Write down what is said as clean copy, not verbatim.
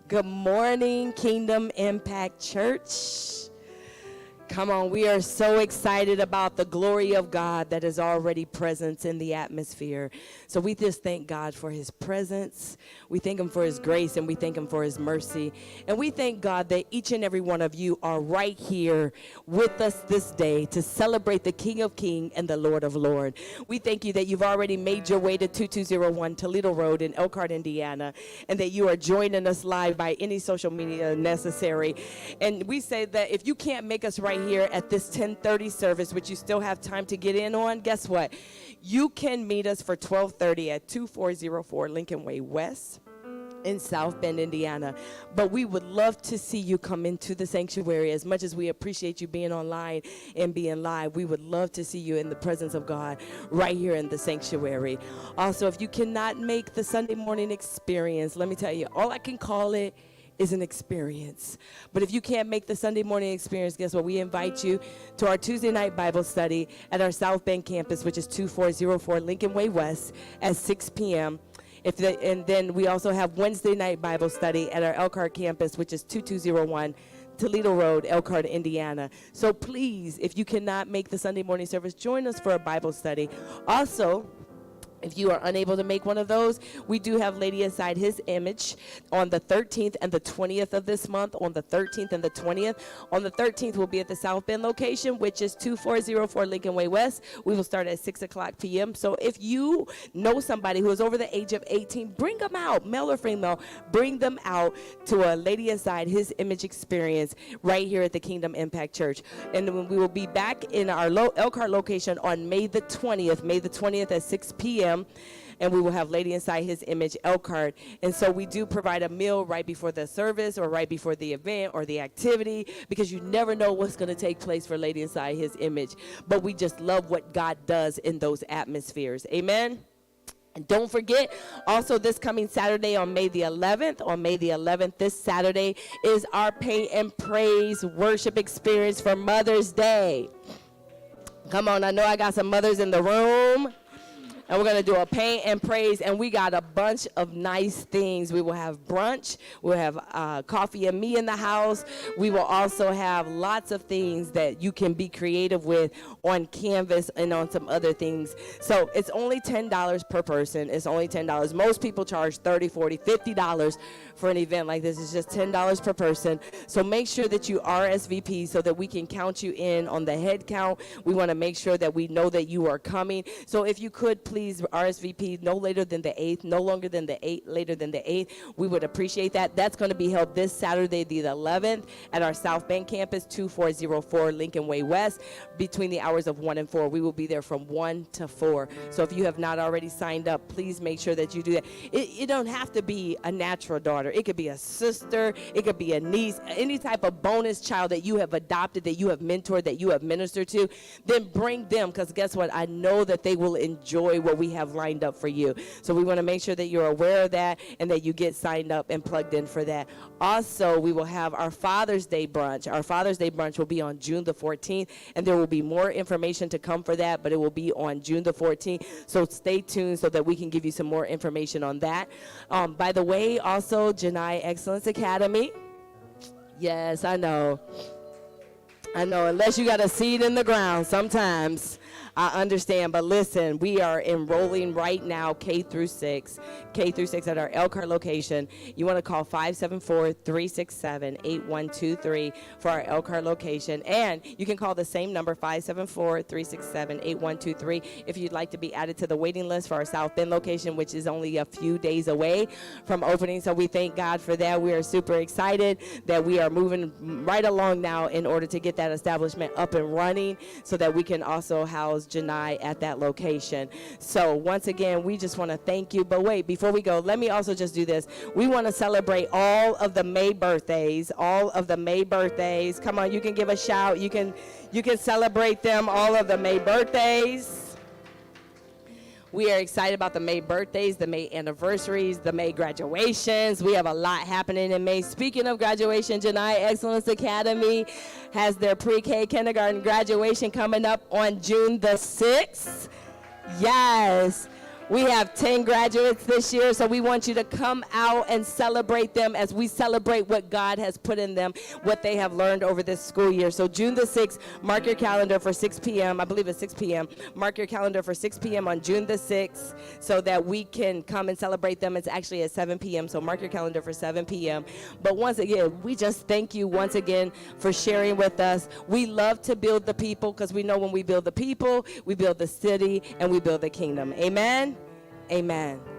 Good morning, Kingdom Impact Church. Come on, we are so excited about the glory of God that is already present in the atmosphere. So we just thank God for his presence. We thank him for his grace, and we thank him for his mercy. And we thank God that each and every one of you are right here with us this day to celebrate the King of Kings and the Lord of Lords. We thank you that you've already made your way to 2201 Toledo Road in Elkhart, Indiana, and that you are joining us live by any social media necessary. And we say that if you can't make us right here at this 10:30 service, which you still have time to get in on, guess what? You can meet us for 12:30 at 2404 Lincoln Way West in South Bend, Indiana. But we would love to see you come into the sanctuary. As much as we appreciate you being online and being live, we would love to see you in the presence of God right here in the sanctuary. Also, if you cannot make the Sunday morning experience, let me tell you, all I can call it is an experience. But if you can't make the Sunday morning experience, guess what? We invite you to our Tuesday night Bible study at our South Bend campus, which is 2404 Lincoln Way West at 6 p.m. And then we also have Wednesday night Bible study at our Elkhart campus, which is 2201 Toledo Road, Elkhart, Indiana. So please, if you cannot make the Sunday morning service, join us for a Bible study. Also, if you are unable to make one of those, we do have Lady Inside His Image on the 13th and the 20th of this month, on the 13th and the 20th. On the 13th, we'll be at the South Bend location, which is 2404 Lincoln Way West. We will start at 6 o'clock p.m. So if you know somebody who is over the age of 18, bring them out, male or female, bring them out to a Lady Inside His Image experience right here at the Kingdom Impact Church. And then we will be back in our Elkhart location on May the 20th at 6 p.m. And we will have Lady Inside His Image Elkhart. And so we do provide a meal right before the service or right before the event or the activity, because you never know what's going to take place for Lady Inside His Image. But we just love what God does in those atmospheres. Amen. And don't forget, also this coming Saturday on May the 11th, this Saturday is our Pay and Praise worship experience for Mother's Day. Come on, I know I got some mothers in the room. And we're going to do a paint and praise, and we got a bunch of nice things. We will have brunch. We'll have coffee and me in the house. We will also have lots of things that you can be creative with on Canvas and on some other things. So it's only $10 per person. It's only $10. Most people charge $30, $40, $50 for an event like this. It's just $10 per person. So make sure that you RSVP so that we can count you in on the head count. We want to make sure that we know that you are coming. So if you could please RSVP no later than the 8th, no longer than the 8th, later than the 8th. We would appreciate that. That's going to be held this Saturday, the 11th, at our South Bend campus, 2404 Lincoln Way West, between the hours of 1 and 4. We will be there from 1 to 4. So if you have not already signed up, please make sure that you do that. It don't have to be a natural daughter. It could be a sister. It could be a niece, any type of bonus child that you have adopted, that you have mentored, that you have ministered to. Then bring them, because guess what? I know that they will enjoy what we have lined up for you. So we want to make sure that you're aware of that and that you get signed up and plugged in for that. Also, we will have our Father's Day brunch. Our Father's Day brunch will be on June the 14th, and there will be more information to come for that, but it will be on June the 14th. So stay tuned so that we can give you some more information on that. By the way, also, Janai Excellence Academy. Yes, I know, unless you got a seed in the ground sometimes. I understand, but listen, we are enrolling right now K through 6 at our Elkhart location. You want to call 574-367-8123 for our Elkhart location, and you can call the same number, 574-367-8123, if you'd like to be added to the waiting list for our South Bend location, which is only a few days away from opening. So we thank God for that. We are super excited that we are moving right along now in order to get that establishment up and running so that we can also house Janai at that location. So once again, we just want to thank you. But wait, before we go, let me also just do this. We want to celebrate all of the May birthdays. Come on, you can give a shout. You can celebrate them, all of the May birthdays. We are excited about the May birthdays, the May anniversaries, the May graduations. We have a lot happening in May. Speaking of graduation, Janai Excellence Academy has their pre-K kindergarten graduation coming up on June the 6th. Yes. We have 10 graduates this year, so we want you to come out and celebrate them as we celebrate what God has put in them, what they have learned over this school year. So June the 6th, mark your calendar for 6 p.m. I believe it's 6 p.m. Mark your calendar for 6 p.m. on June the 6th so that we can come and celebrate them. It's actually at 7 p.m., so mark your calendar for 7 p.m. But once again, we just thank you once again for sharing with us. We love to build the people because we know when we build the people, we build the city, and we build the kingdom. Amen? Amen.